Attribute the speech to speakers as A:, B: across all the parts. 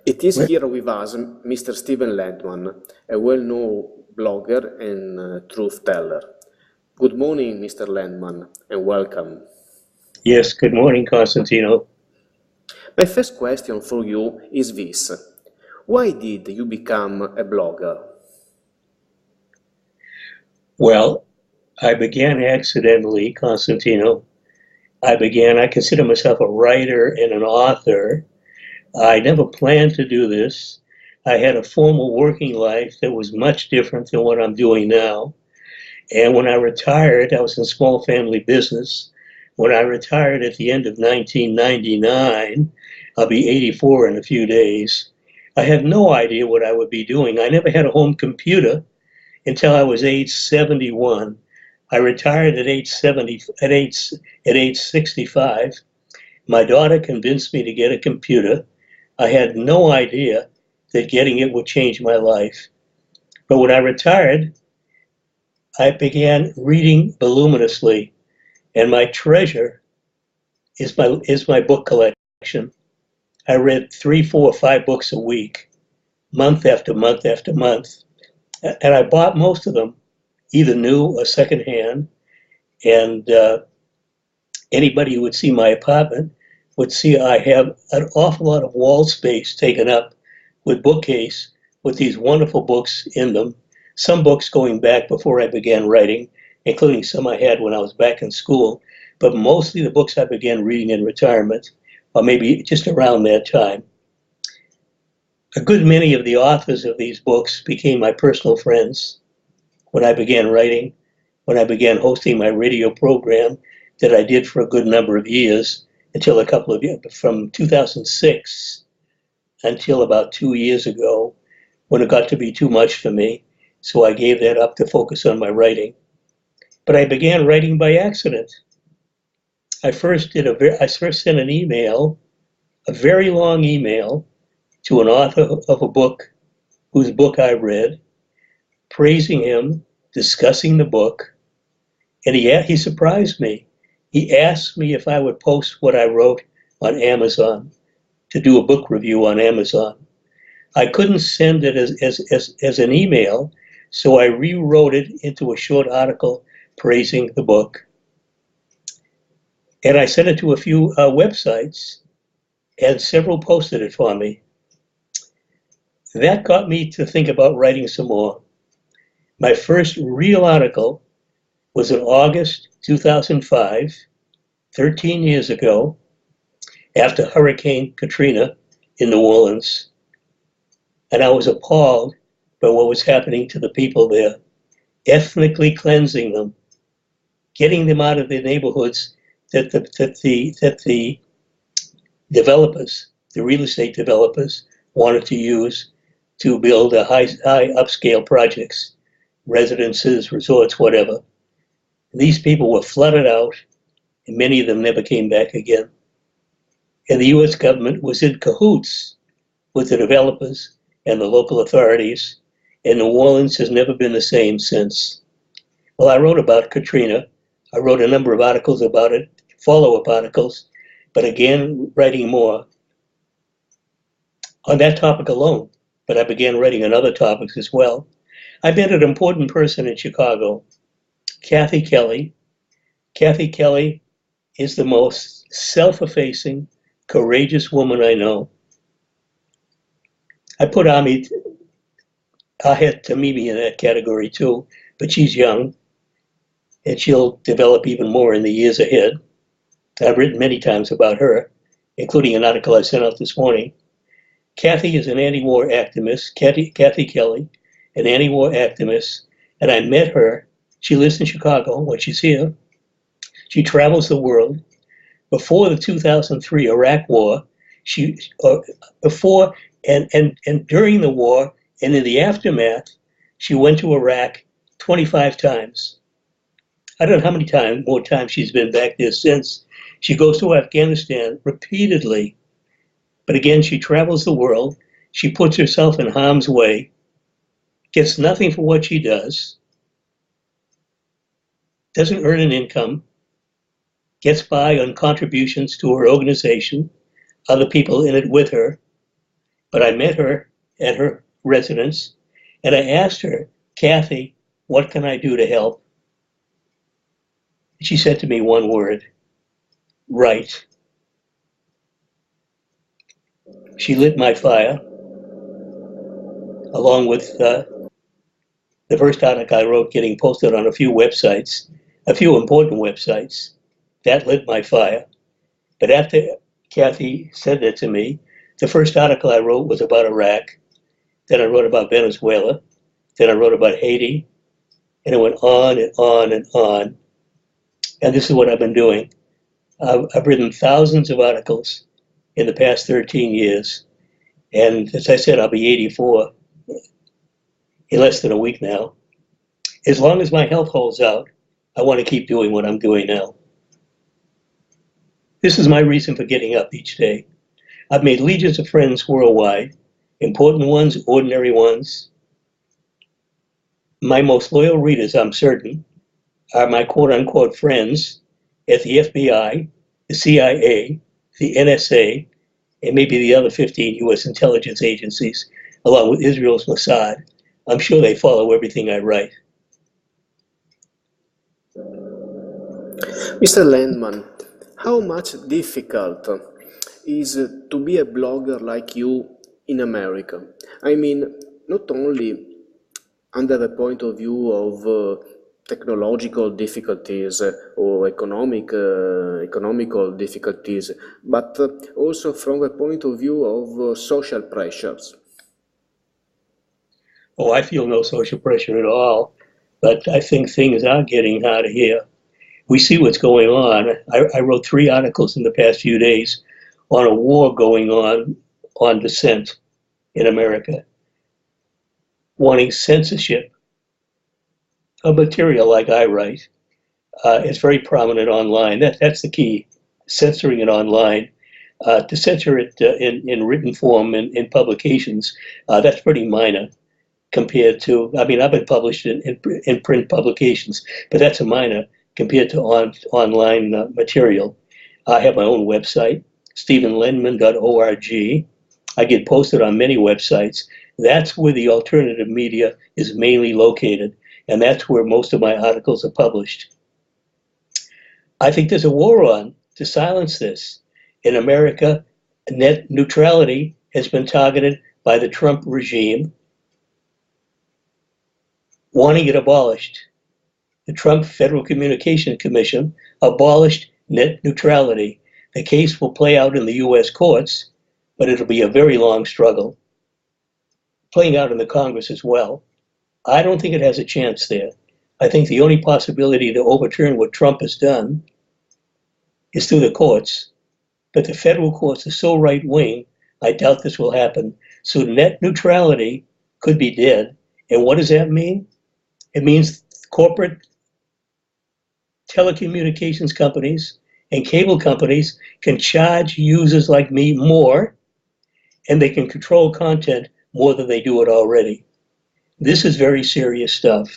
A: It is here with us Mr. Stephen Lendman, a well-known blogger and truth teller. Good morning, Mr. Lendman, and welcome.
B: Yes, good morning, Constantino.
A: My first question for you is this. Why did you become a blogger?
B: Well, I began accidentally, Constantino. I consider myself a writer and an author. I never planned to do this. I had a formal working life that was much different than what I'm doing now. And when I retired, I was in small family business. When I retired at the end of 1999, I'll be 84 in a few days. I had no idea what I would be doing. I never had a home computer until I was age 71. I retired at age 65. My daughter convinced me to get a computer. I had no idea that getting it would change my life. But when I retired, I began reading voluminously, and my treasure is my book collection. I read 3, 4, 5 books a week, month after month after month, and I bought most of them either new or secondhand. And anybody who would see my apartment would see I have an awful lot of wall space taken up with bookcase with these wonderful books in them. Some books going back before I began writing, including some I had when I was back in school, but mostly the books I began reading in retirement, or maybe just around that time. A good many of the authors of these books became my personal friends when I began writing, when I began hosting my radio program that I did for a good number of years until a couple of years, from 2006 until about 2 years ago, when it got to be too much for me. So I gave that up to focus on my writing. But I began writing by accident. I first sent an email, a very long email, to an author of a book whose book I read, praising him, discussing the book, and he surprised me. He asked me if I would post what I wrote on Amazon, to do a book review on Amazon. I couldn't send it as an email, so I rewrote it into a short article praising the book. And I sent it to a few websites, and several posted it for me. That got me to think about writing some more. My first real article was in August 2005, 13 years ago, after Hurricane Katrina in New Orleans. And I was appalled by what was happening to the people there, ethnically cleansing them, getting them out of their neighborhoods that the developers, the real estate developers, wanted to use to build a high upscale projects, residences, resorts, whatever. These people were flooded out, and many of them never came back again. And the US government was in cahoots with the developers and the local authorities, and New Orleans has never been the same since. Well, I wrote about Katrina. I wrote a number of articles about it, follow-up articles, but again, writing more on that topic alone. But I began writing on other topics as well. I met an important person in Chicago, Kathy Kelly. Kathy Kelly is the most self-effacing, courageous woman I know. I put Ahed Tamimi in that category too, but she's young, and she'll develop even more in the years ahead. I've written many times about her, including an article I sent out this morning. Kathy is an anti-war activist, Kathy Kelly, an anti-war activist, and I met her. She lives in Chicago when she's here. She travels the world. Before the 2003 Iraq War, before and during the war and in the aftermath, she went to Iraq 25 times. I don't know how many more times she's been back there since. She goes to Afghanistan repeatedly. But again, she travels the world. She puts herself in harm's way, gets nothing for what she does, doesn't earn an income, gets by on contributions to her organization, other people in it with her. but I met her at her residence, and I asked her, Kathy, what can I do to help? She said to me one word, write. She lit my fire, along with the first article I wrote getting posted on a few websites, a few important websites. That lit my fire. But after Kathy said that to me, the first article I wrote was about Iraq. Then I wrote about Venezuela. Then I wrote about Haiti. And it went on and on and on. And this is what I've been doing. I've written thousands of articles in the past 13 years. And as I said, I'll be 84 in less than a week now. As long as my health holds out, I want to keep doing what I'm doing now. This is my reason for getting up each day. I've made legions of friends worldwide, important ones, ordinary ones. My most loyal readers, I'm certain, are my quote-unquote friends at the FBI, the CIA, the NSA, and maybe the other 15 U.S. intelligence agencies, along with Israel's Mossad. I'm sure they follow everything I write.
A: Mr. Lendman, how much difficult is to be a blogger like you in America? I mean, not only under the point of view of technological difficulties or economical difficulties, but also from the point of view of social pressures.
B: Oh, I feel no social pressure at all, but I think things are getting harder here. We see what's going on. I wrote 3 articles in the past few days on a war going on dissent in America, wanting censorship of material like I write. It's very prominent online. That's the key, censoring it online. To censor it in written form in publications, that's pretty minor compared to, I mean, I've been published in print publications, but that's a minor compared to online material. I have my own website, stephenlendman.org. I get posted on many websites. That's where the alternative media is mainly located, and that's where most of my articles are published. I think there's a war on to silence this. In America, net neutrality has been targeted by the Trump regime, wanting it abolished. The Trump Federal Communications Commission abolished net neutrality. The case will play out in the U.S. courts, but it'll be a very long struggle, playing out in the Congress as well. I don't think it has a chance there. I think the only possibility to overturn what Trump has done is through the courts, but the federal courts are so right-wing, I doubt this will happen. So net neutrality could be dead. And what does that mean? It means corporate telecommunications companies and cable companies can charge users like me more, and they can control content more than they do it already. This is very serious stuff.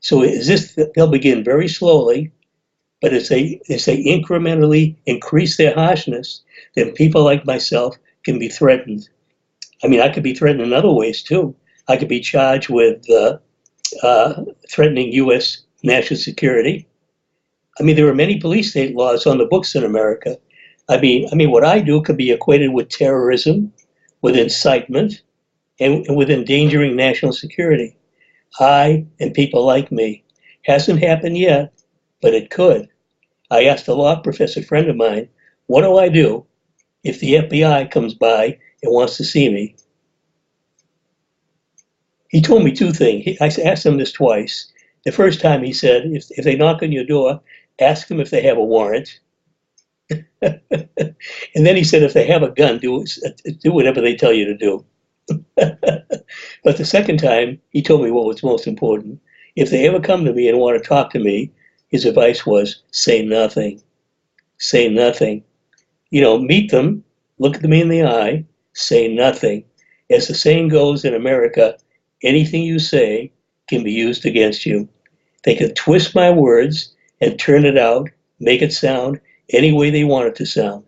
B: So they'll begin very slowly, but as they incrementally increase their harshness, then people like myself can be threatened. I mean, I could be threatened in other ways too. I could be charged with threatening U.S. national security. I mean, there are many police state laws on the books in America. I mean, what I do could be equated with terrorism, with incitement, and with endangering national security. I and people like me. Hasn't happened yet, but it could. I asked a law professor friend of mine, what do I do if the FBI comes by and wants to see me? He told me 2 things. I asked him this twice. The first time he said, if they knock on your door, ask them if they have a warrant. And then he said, if they have a gun, do whatever they tell you to do. But the second time, he told me what was most important. If they ever come to me and want to talk to me, his advice was, say nothing. Say nothing. Meet them, look them in the eye, say nothing. As the saying goes in America, anything you say can be used against you. They can twist my words and turn it out, make it sound any way they want it to sound.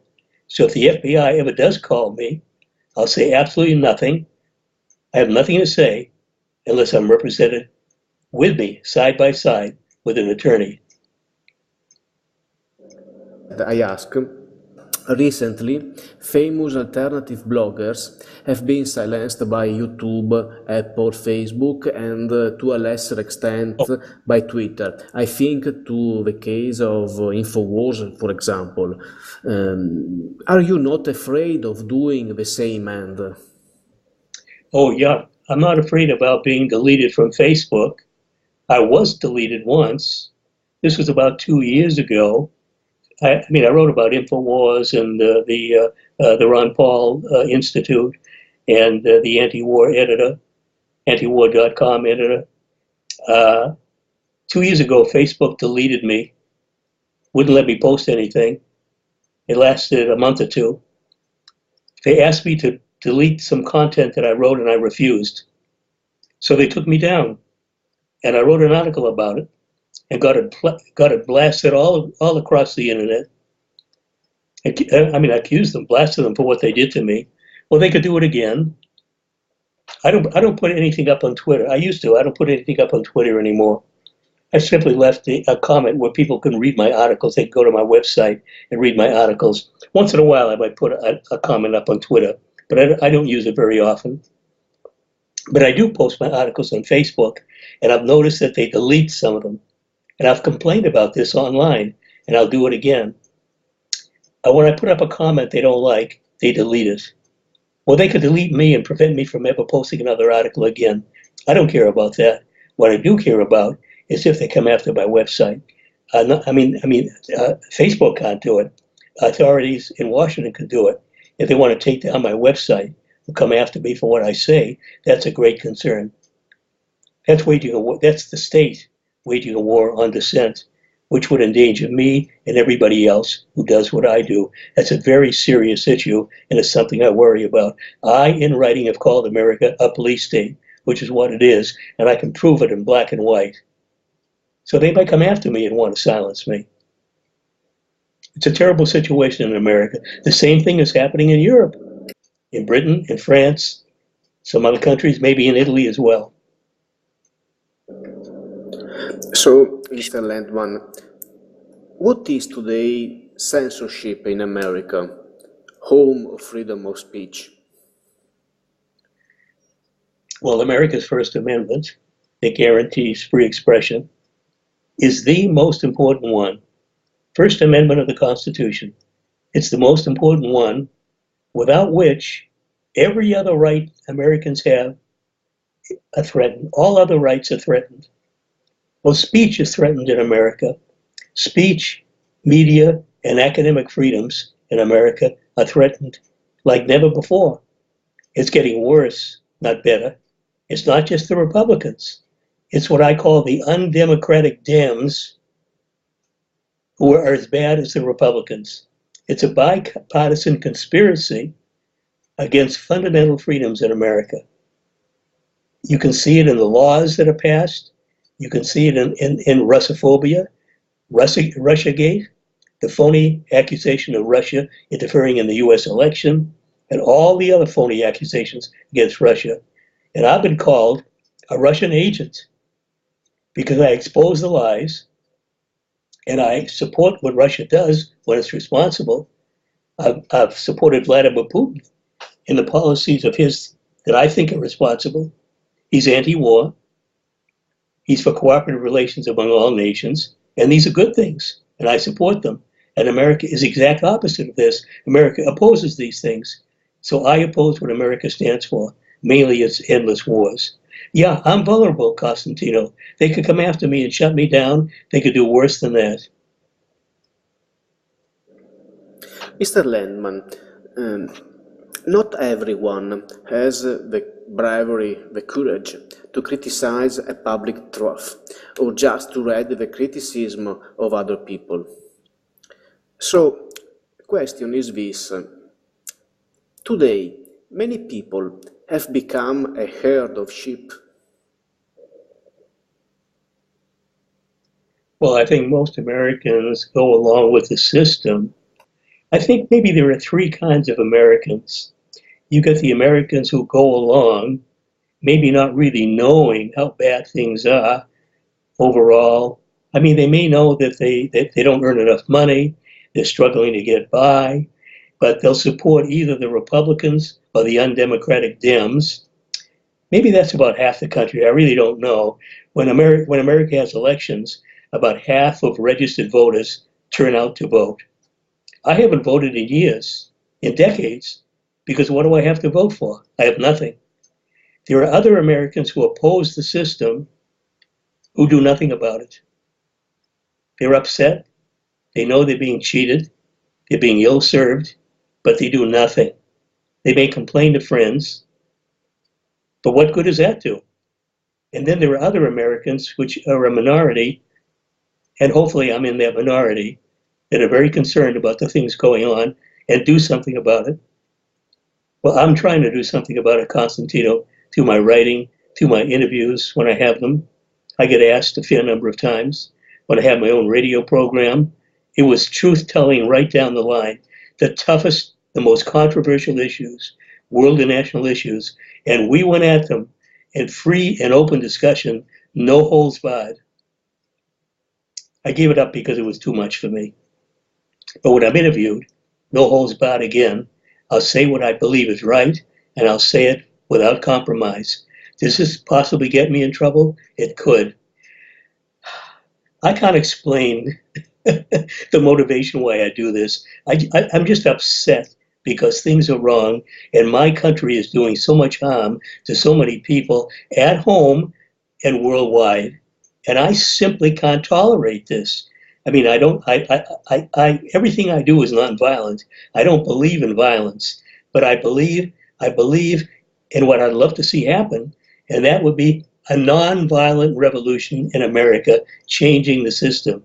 B: So if the FBI ever does call me, I'll say absolutely nothing. I have nothing to say unless I'm represented with me, side by side, with an attorney.
A: I ask, recently, famous alternative bloggers have been silenced by YouTube, Apple, Facebook, and to a lesser extent by Twitter. I think to the case of InfoWars, for example. Are you not afraid of doing the same end?
B: Oh, yeah, I'm not afraid about being deleted from Facebook. I was deleted once. This was about 2 years ago. I mean, I wrote about InfoWars and the Ron Paul Institute and the anti-war editor, antiwar.com editor. Uh, 2 years ago, Facebook deleted me, wouldn't let me post anything. It lasted a month or two. They asked me to delete some content that I wrote, and I refused. So they took me down, and I wrote an article about it and got it blasted all across the internet. I mean, I accused them, blasted them for what they did to me. Well, they could do it again. I don't put anything up on Twitter. I used to. I don't put anything up on Twitter anymore. I simply left a comment where people can read my articles. They can go to my website and read my articles. Once in a while, I might put a comment up on Twitter, but I don't use it very often. But I do post my articles on Facebook, and I've noticed that they delete some of them. And I've complained about this online, and I'll do it again. When I put up a comment they don't like, they delete it. Well, they could delete me and prevent me from ever posting another article again. I don't care about that. What I do care about is if they come after my website. Facebook can't do it. Authorities in Washington can do it. If they want to take down my website and come after me for what I say, that's a great concern. That's waging a war. That's the state waging a war on dissent, which would endanger me and everybody else who does what I do. That's a very serious issue, and it's something I worry about. I, in writing, have called America a police state, which is what it is, and I can prove it in black and white. So they might come after me and want to silence me. It's a terrible situation in America. The same thing is happening in Europe, in Britain, in France, some other countries, maybe in Italy as well.
A: So, Mr. Lendman, what is today censorship in America? Home of freedom of speech?
B: Well, America's First Amendment, that guarantees free expression, is the most important one. First Amendment of the Constitution. It's the most important one, without which every other right Americans have are threatened. All other rights are threatened. Well, speech is threatened in America. Speech, media, and academic freedoms in America are threatened like never before. It's getting worse, not better. It's not just the Republicans. It's what I call the undemocratic Dems who are as bad as the Republicans. It's a bipartisan conspiracy against fundamental freedoms in America. You can see it in the laws that are passed. You can see it in Russophobia, Russiagate, the phony accusation of Russia interfering in the US election, and all the other phony accusations against Russia. And I've been called a Russian agent because I expose the lies and I support what Russia does when it's responsible. I've supported Vladimir Putin in the policies of his that I think are responsible. He's anti-war. He's for cooperative relations among all nations. And these are good things, and I support them. And America is the exact opposite of this. America opposes these things. So I oppose what America stands for. Mainly it's endless wars. Yeah, I'm vulnerable, Costantino. They could come after me and shut me down. They could do worse than that.
A: Mr. Lendman, not everyone has the bravery, the courage to criticize a public truth or just to read the criticism of other people. So, the question is this. Today, many people have become a herd of sheep.
B: Well, I think most Americans go along with the system. I think maybe there are three kinds of Americans. You get the Americans who go along, maybe not really knowing how bad things are overall. I mean, they may know that they don't earn enough money, they're struggling to get by, but they'll support either the Republicans or the undemocratic Dems. Maybe that's about half the country. I really don't know. When America has elections, about half of registered voters turn out to vote. I haven't voted in years, in decades, because what do I have to vote for? I have nothing. There are other Americans who oppose the system who do nothing about it. They're upset. They know they're being cheated. They're being ill-served, but they do nothing. They may complain to friends, but what good does that do? And then there are other Americans, which are a minority, and hopefully I'm in that minority, that are very concerned about the things going on and do something about it. Well, I'm trying to do something about it, Constantino, through my writing, through my interviews when I have them. I get asked a fair number of times. When I had my own radio program, it was truth-telling right down the line. The toughest, the most controversial issues, world and national issues, and we went at them in free and open discussion, no holds barred. I gave it up because it was too much for me. But when I'm interviewed, no holds barred again. I'll say what I believe is right, and I'll say it without compromise. Does this possibly get me in trouble? It could. I can't explain the motivation why I do this. I'm just upset because things are wrong, and my country is doing so much harm to so many people at home and worldwide, and I simply can't tolerate this. I mean, everything I do is nonviolent. I don't believe in violence, but I believe in what I'd love to see happen, and that would be a nonviolent revolution in America, changing the system.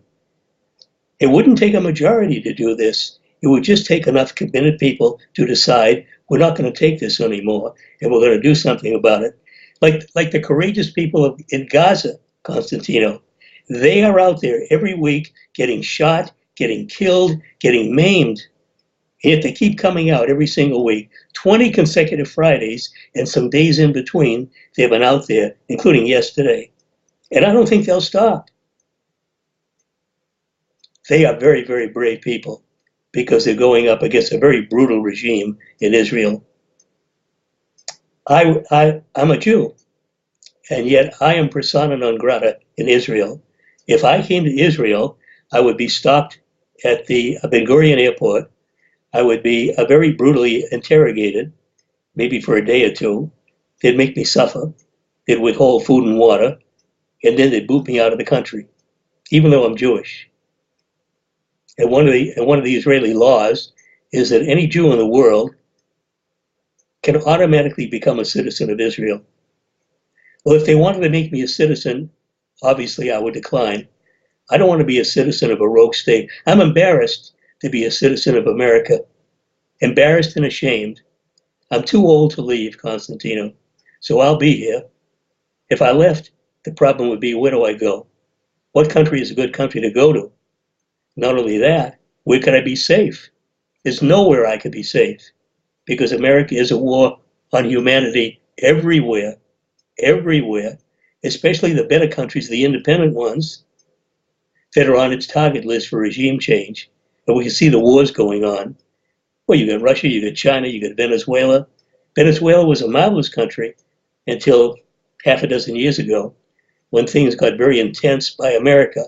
B: It wouldn't take a majority to do this. It would just take enough committed people to decide we're not going to take this anymore, and we're going to do something about it. Like the courageous people in Gaza, Constantino. They are out there every week getting shot, getting killed, getting maimed. And yet they keep coming out every single week. 20 consecutive Fridays and some days in between, they've been out there, including yesterday. And I don't think they'll stop. They are very, very brave people because they're going up against a very brutal regime in Israel. I'm a Jew, and yet I am persona non grata in Israel. If I came to Israel, I would be stopped at the Ben Gurion airport. I would be very brutally interrogated, maybe for a day or two. They'd make me suffer. They'd withhold food and water, and then they'd boot me out of the country, even though I'm Jewish. And one of the Israeli laws is that any Jew in the world can automatically become a citizen of Israel. Well, if they wanted to make me a citizen, obviously I would decline. I don't want to be a citizen of a rogue state. I'm embarrassed to be a citizen of America. Embarrassed and ashamed. I'm too old to leave, Constantino, so I'll be here. If I left, the problem would be, where do I go? What country is a good country to go to? Not only that, where could I be safe? There's nowhere I could be safe, because America is a war on humanity everywhere, especially the better countries, the independent ones, that are on its target list for regime change. And we can see the wars going on. Well, you got Russia, you got China, you got Venezuela. Venezuela was a marvelous country until half a dozen years ago, when things got very intense by America.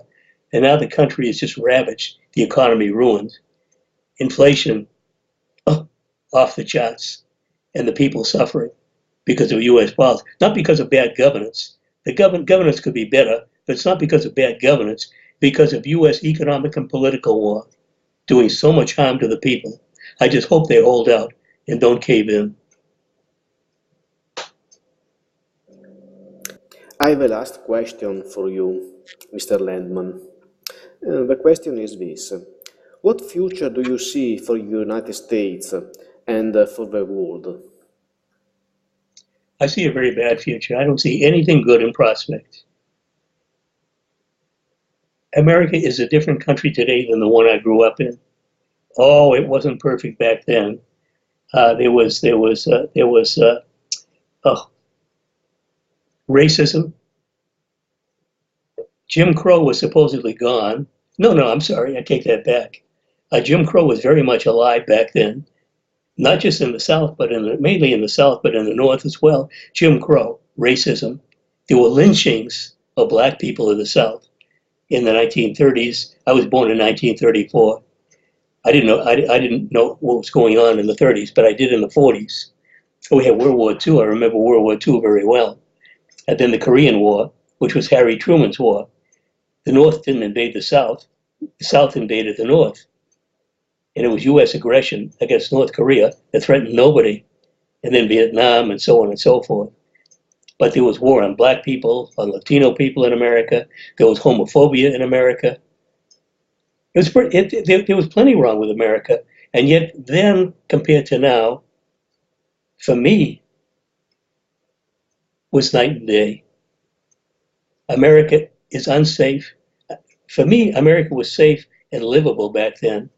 B: And now the country is just ravaged, the economy ruined, inflation off the charts, and the people suffering because of U.S. policy, not because of bad governance. The governance could be better, but it's not because of bad governance, because of U.S. economic and political war, doing so much harm to the people. I just hope they hold out and don't cave in.
A: I have a last question for you, Mr. Landman. The question is this. What future do you see for the United States and for the world?
B: I see a very bad future. I don't see anything good in prospect. America is a different country today than the one I grew up in. Oh, it wasn't perfect back then. Oh, racism. Jim Crow was supposedly gone. No, I'm sorry, I take that back. Jim Crow was very much alive back then, not just in the South, but mainly in the South, but in the North as well. Jim Crow, racism. There were lynchings of black people in the South in the 1930s. I was born in 1934. I didn't know what was going on in the 30s, but I did in the 40s. We had World War II. I remember World War II very well. And then the Korean War, which was Harry Truman's war. The North didn't invade the South. The South invaded the North. And it was U.S. aggression against North Korea that threatened nobody. And then Vietnam and so on and so forth. But there was war on black people, on Latino people in America. There was homophobia in America. There was plenty wrong with America. And yet then, compared to now, for me, was night and day. America is unsafe. For me, America was safe and livable back then.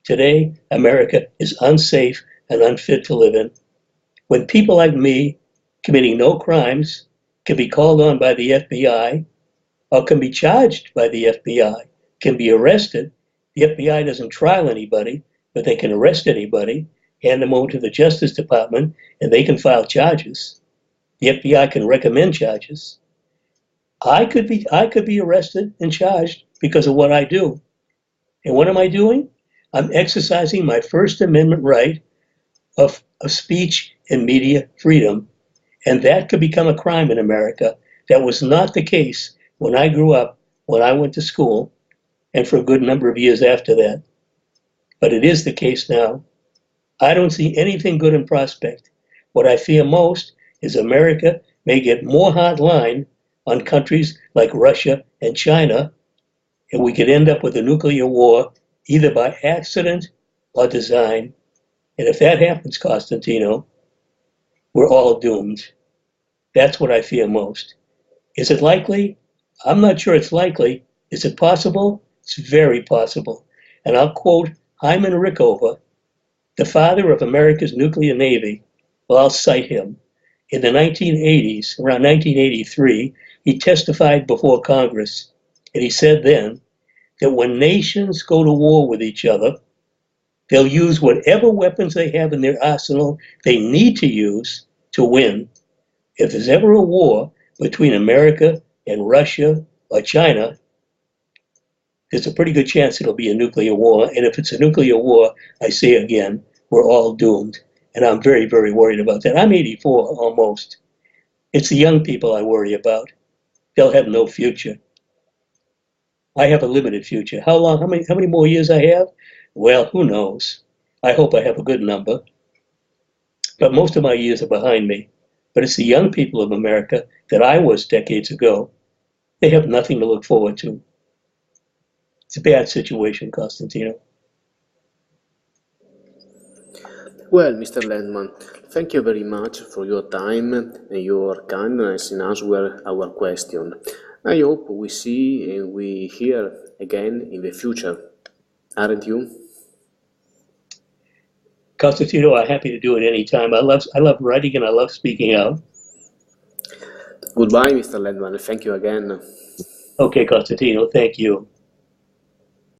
B: Today, America is unsafe and unfit to live in. When people like me, committing no crimes, can be called on by the FBI, or can be charged by the FBI, can be arrested. The FBI doesn't trial anybody, but they can arrest anybody, hand them over to the Justice Department, and they can file charges. The FBI can recommend charges. I could be arrested and charged because of what I do. And what am I doing? I'm exercising my First Amendment right of speech and media freedom. And that could become a crime in America. That was not the case when I grew up, when I went to school, and for a good number of years after that. But it is the case now. I don't see anything good in prospect. What I fear most is America may get more hard line on countries like Russia and China, and we could end up with a nuclear war either by accident or design. And if that happens, Constantino, we're all doomed. That's what I fear most. Is it likely? I'm not sure it's likely. Is it possible? It's very possible. And I'll quote Hyman Rickover, the father of America's nuclear navy. Well, I'll cite him. In the 1980s, around 1983, he testified before Congress, and he said then that when nations go to war with each other, they'll use whatever weapons they have in their arsenal they need to use to win. If there's ever a war between America and Russia or China, there's a pretty good chance it'll be a nuclear war. And if it's a nuclear war, I say again, we're all doomed. And I'm very, very worried about that. I'm 84 almost. It's the young people I worry about. They'll have no future. I have a limited future. How long, how many more years I have? Well, who knows? I hope I have a good number. But most of my years are behind me. But it's the young people of America that I was decades ago. They have nothing to look forward to. It's a bad situation, Constantino.
A: Well, Mr. Lendman, thank you very much for your time and your kindness in answering our question. I hope we see and we hear again in the future, aren't you?
B: Constantino, I'm happy to do it anytime. I love writing and I love speaking out.
A: Goodbye, Mr. Lendman. Thank you again.
B: Okay, Constantino, thank you.